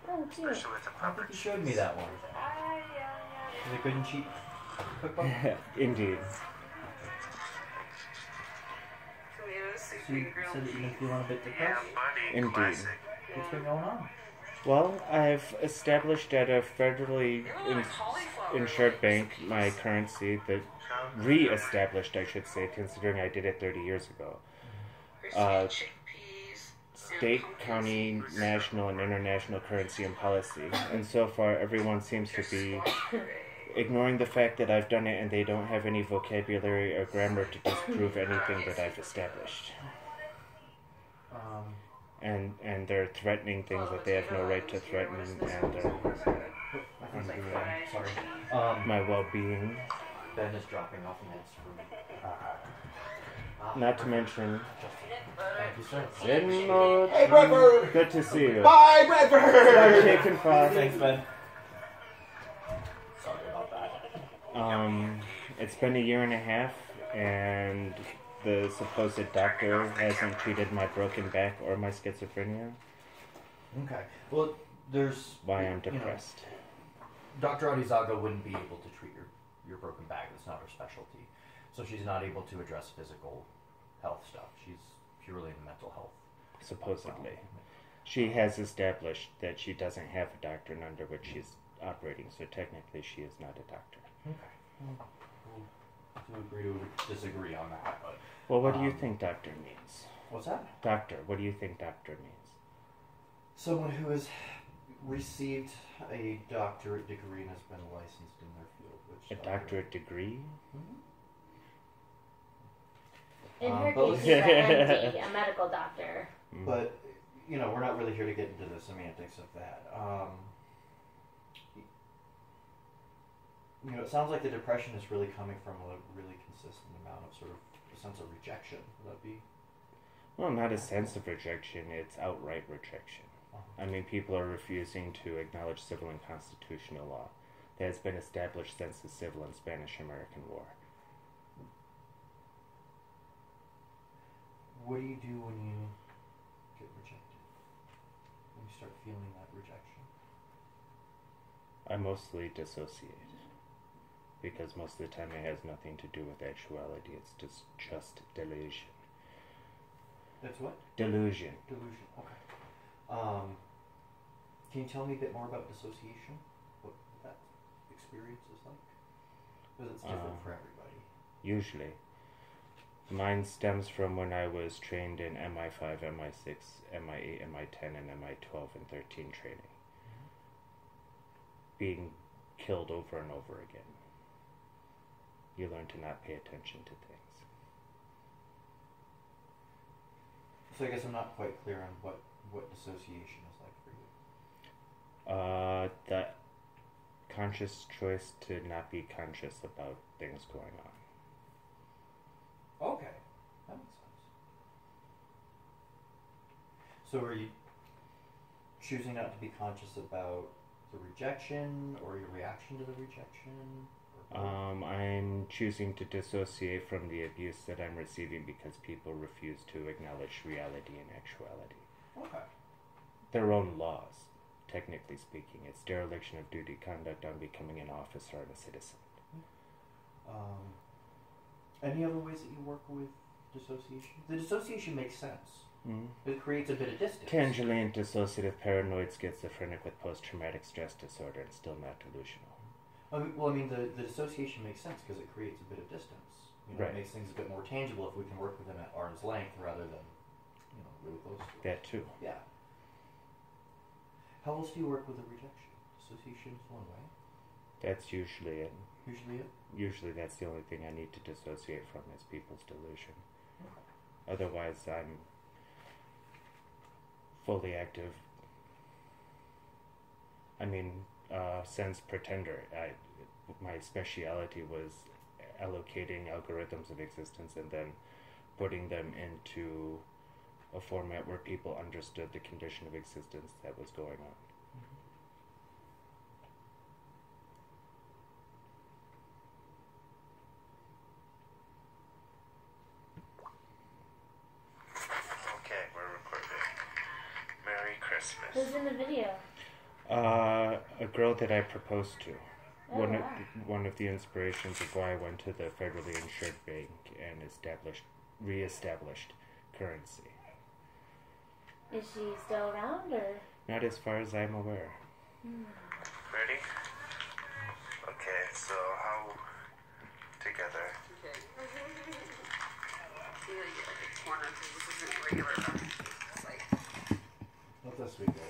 Oh, cute. Especially with the I proper think you showed me that one. Is it good and cheap cookbook? Indeed. So you said that you've been feeling a bit depressed? Indeed. What's been going on? Well, I've established at a federally insured bank my currency, the re-established, I should say, considering I did it 30 years ago. State, county, national, and international currency and policy. And so far, everyone seems to be ignoring the fact that I've done it, and they don't have any vocabulary or grammar to disprove anything that I've established. And they're threatening things that they have no right to threaten, and they're my well-being. Ben is dropping off meds for me. Not to mention... Thank you, sir. Hey, Bradford! Good to see you. Bye, Bradford! Bye, Cake and Frost. Thanks, Ben. Sorry about that. It's been a year and a half, and the supposed doctor hasn't treated my broken back or my schizophrenia. Okay. Well, there's... Why I'm depressed. Dr. Adizaga wouldn't be able to treat your broken back. That's not her specialty. So she's not able to address physical health stuff. She's purely in mental health. Supposedly. She has established that she doesn't have a doctrine under which she's operating, so technically she is not a doctor. Okay. We'll agree to disagree on that, but... Well, what do you think doctor means? What's that? Doctor. What do you think doctor means? Someone who has received a doctorate degree and has been licensed in their field. Which A doctorate degree? In her case, she's an MD, a medical doctor. But, you know, we're not really here to get into the semantics of that. You know, it sounds like the depression is really coming from a really consistent amount of sort of a sense of rejection. Would that be? Well, not a sense of rejection, it's outright rejection. I mean, people are refusing to acknowledge civil and constitutional law that has been established since the Civil and Spanish-American War. What do you do when you get rejected? When you start feeling that rejection? I mostly dissociate. Because most of the time it has nothing to do with actuality, it's just delusion. That's what? Delusion. Delusion, okay. Can you tell me a bit more about dissociation? What that experience is like? Because it's different for everybody. Usually. Mine stems from when I was trained in MI5, MI6, MI8, MI10, and MI12 and 13 training. Being killed over and over again. You learn to not pay attention to things. So I guess I'm not quite clear on what dissociation is like for you. That conscious choice to not be conscious about things going on. Okay, that makes sense. So are you choosing not to be conscious about the rejection or your reaction to the rejection? I'm choosing to dissociate from the abuse that I'm receiving because people refuse to acknowledge reality and actuality. Okay. Their own laws, technically speaking. It's dereliction of duty, conduct on becoming an officer and a citizen. Any other ways that you work with dissociation? The dissociation makes sense. Mm-hmm. It creates a bit of distance. Tangentially dissociative, paranoid, schizophrenic with post-traumatic stress disorder and still not delusional. Well, I mean, the dissociation makes sense because it creates a bit of distance. You know, right. It makes things a bit more tangible if we can work with them at arm's length rather than, you know, really close to it. That too. Yeah. How else do you work with the rejection? Dissociation is one way. That's usually it. Usually it? Usually that's the only thing I need to dissociate from is people's delusion. Okay. Otherwise I'm fully active. I mean, since Pretender, my speciality was allocating algorithms of existence and then putting them into a format where people understood the condition of existence that was going on. Okay, we're recording. Merry Christmas. Who's in the video? A girl that I proposed to. Oh, wow. One of the inspirations of why I went to the federally insured bank and reestablished currency. Is she still around, or? Not as far as I'm aware. Ready? Okay, so how together? Okay. See, like, get like a corner because this isn't regular. It's like Not this weekend.